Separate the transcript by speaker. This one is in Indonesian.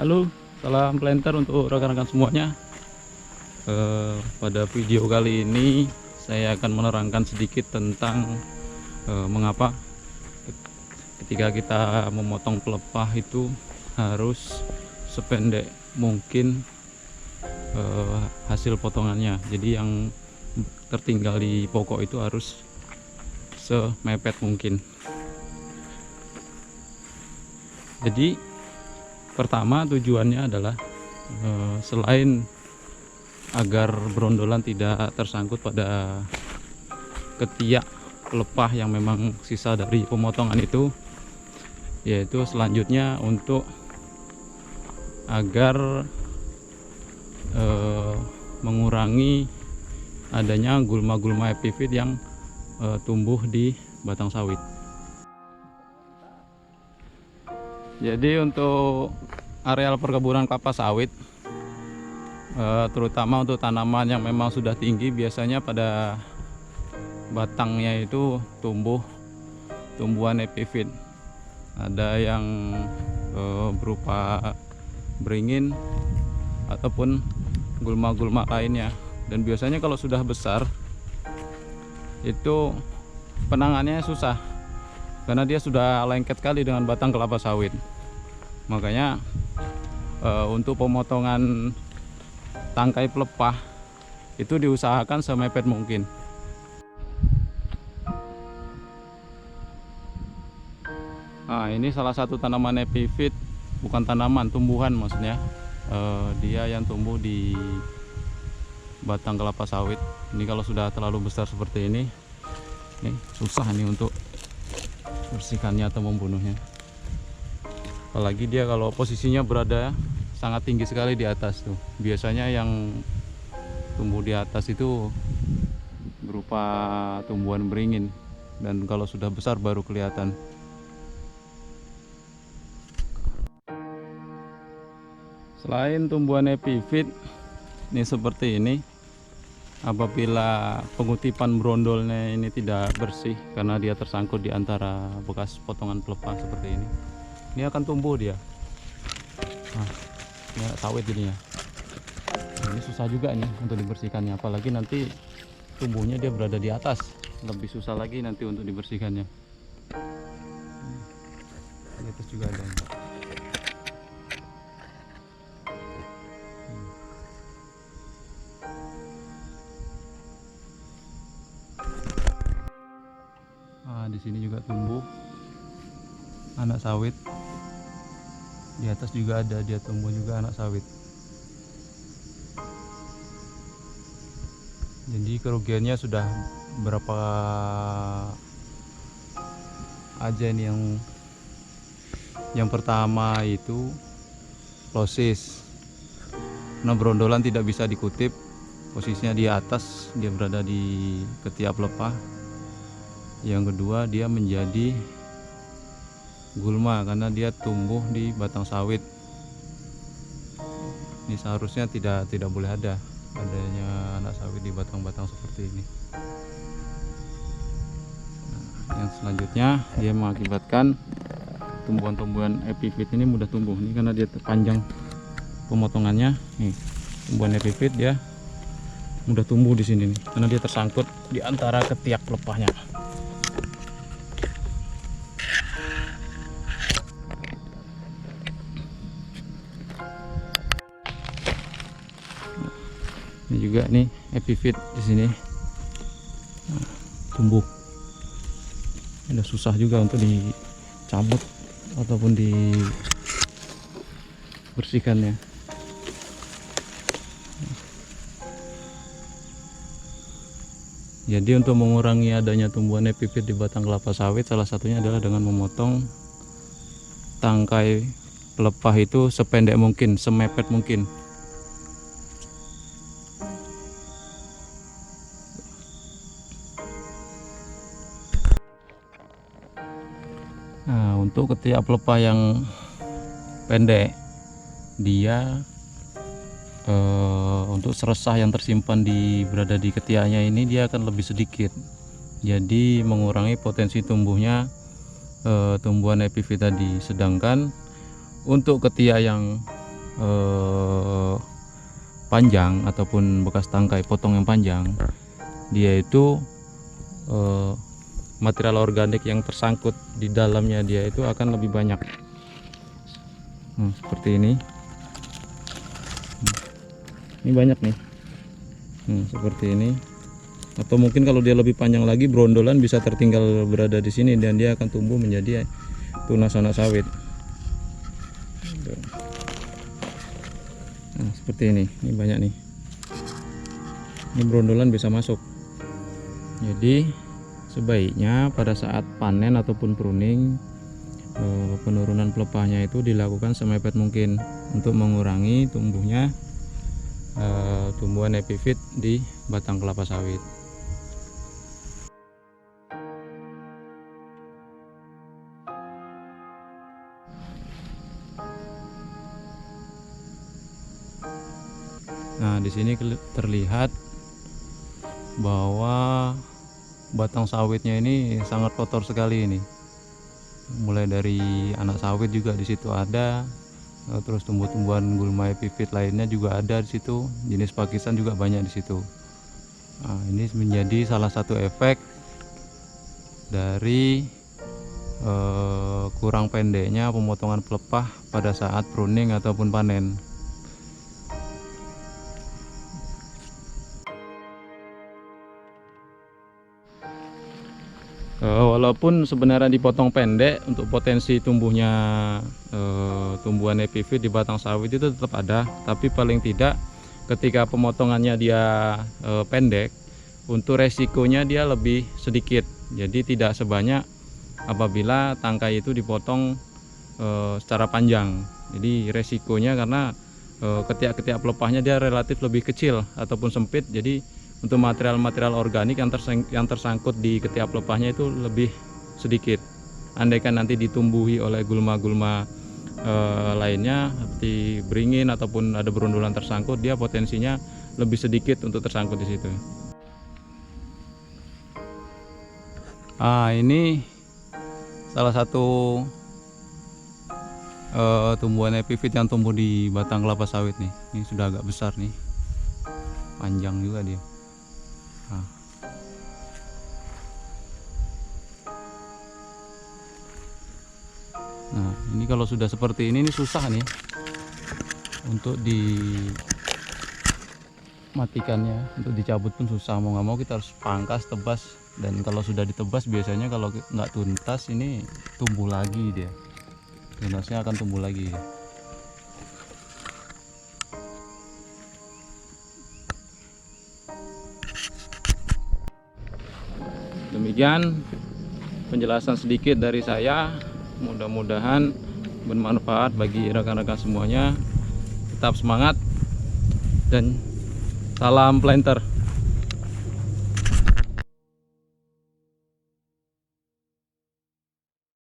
Speaker 1: Halo, salam planter untuk rekan-rekan semuanya. Pada video kali ini saya akan menerangkan sedikit tentang mengapa ketika kita memotong pelepah itu harus sependek mungkin hasil potongannya. Jadi yang tertinggal di pokok itu harus semepet mungkin. Jadi pertama tujuannya adalah selain agar berondolan tidak tersangkut pada ketiak pelepah yang memang sisa dari pemotongan itu, yaitu selanjutnya untuk agar mengurangi adanya gulma-gulma epifit yang tumbuh di batang sawit. Jadi untuk areal perkebunan kelapa sawit, terutama untuk tanaman yang memang sudah tinggi, biasanya pada batangnya itu tumbuh tumbuhan epifit. Ada yang berupa beringin ataupun gulma-gulma lainnya. Dan biasanya kalau sudah besar itu penanganannya susah, karena dia sudah lengket kali dengan batang kelapa sawit. Makanya untuk pemotongan tangkai pelepah itu diusahakan semepet mungkin. Nah, ini salah satu tanaman epifit, bukan tanaman, tumbuhan maksudnya. Dia yang tumbuh di batang kelapa sawit. Ini kalau sudah terlalu besar seperti ini susah nih untuk bersihkannya atau membunuhnya. Apalagi dia kalau posisinya berada sangat tinggi sekali di atas tuh. Biasanya yang tumbuh di atas itu berupa tumbuhan beringin, dan kalau sudah besar baru kelihatan. Selain tumbuhan epifit ini seperti ini, apabila pengutipan brondolnya ini tidak bersih karena dia tersangkut di antara bekas potongan pelepah seperti ini akan tumbuh dia. Nah, ini sawit jadinya. Ini susah juga nih untuk dibersihkannya, apalagi nanti tumbuhnya dia berada di atas, lebih susah lagi nanti untuk dibersihkannya. Di atas juga ada. Di sini juga tumbuh anak sawit. Di atas juga ada, dia tumbuh juga anak sawit. Jadi kerugiannya sudah berapa aja ini. Yang pertama itu losis. Nah, berondolan tidak bisa dikutip, posisinya di atas, dia berada di ketiak pelepah. Yang kedua, dia menjadi gulma karena dia tumbuh di batang sawit. Ini seharusnya tidak boleh adanya anak sawit di batang-batang seperti ini. Nah, yang selanjutnya dia mengakibatkan tumbuhan-tumbuhan epifit ini mudah tumbuh. Ini karena dia panjang pemotongannya. Nih, tumbuhan epifit dia mudah tumbuh di sini nih, karena dia tersangkut di antara ketiak pelepahnya. Ini juga nih epifit di sini tumbuh. Ini susah juga untuk dicabut ataupun dibersihkannya. Jadi untuk mengurangi adanya tumbuhan epifit di batang kelapa sawit, salah satunya adalah dengan memotong tangkai pelepah itu sependek mungkin, semepet mungkin. Nah, untuk ketiak pelepah yang pendek, dia untuk seresah yang tersimpan berada di ketiaknya ini dia akan lebih sedikit, jadi mengurangi potensi tumbuhnya tumbuhan epifit tadi. Sedangkan untuk ketiak yang panjang ataupun bekas tangkai potong yang panjang, dia itu material organik yang tersangkut di dalamnya dia itu akan lebih banyak. Seperti ini. Ini banyak nih. Seperti ini. Atau mungkin kalau dia lebih panjang lagi, brondolan bisa tertinggal berada di sini dan dia akan tumbuh menjadi tunas anak sawit. Nah, seperti ini banyak nih. Ini brondolan bisa masuk. Jadi sebaiknya pada saat panen ataupun pruning, penurunan pelepahnya itu dilakukan semepet mungkin untuk mengurangi tumbuhnya tumbuhan epifit di batang kelapa sawit. Nah, di sini terlihat bahwa batang sawitnya ini sangat kotor sekali ini. Mulai dari anak sawit juga di situ ada, terus tumbuh-tumbuhan gulma epifit lainnya juga ada di situ. Jenis Pakistan juga banyak di situ. Nah, ini menjadi salah satu efek dari kurang pendeknya pemotongan pelepah pada saat pruning ataupun panen. Walaupun sebenarnya dipotong pendek, untuk potensi tumbuhnya tumbuhan epifit di batang sawit itu tetap ada, tapi paling tidak ketika pemotongannya dia pendek, untuk resikonya dia lebih sedikit. Jadi tidak sebanyak apabila tangkai itu dipotong secara panjang. Jadi resikonya karena ketiak-ketiak pelepahnya dia relatif lebih kecil ataupun sempit, jadi untuk material-material organik yang tersangkut di ketiak pelepahnya itu lebih sedikit. Andaikan nanti ditumbuhi oleh gulma-gulma lainnya seperti beringin ataupun ada berundulan tersangkut, dia potensinya lebih sedikit untuk tersangkut di situ. Ini salah satu tumbuhan epifit yang tumbuh di batang kelapa sawit nih. Ini sudah agak besar nih, panjang juga dia. Nah, ini kalau sudah seperti ini susah nih untuk dimatikannya, untuk dicabut pun susah. Mau nggak mau kita harus pangkas, tebas, dan kalau sudah ditebas biasanya kalau nggak tuntas ini tumbuh lagi dia, tunasnya akan tumbuh lagi. Demikian penjelasan sedikit dari saya, mudah-mudahan bermanfaat bagi rekan-rekan semuanya. Tetap semangat dan salam planter.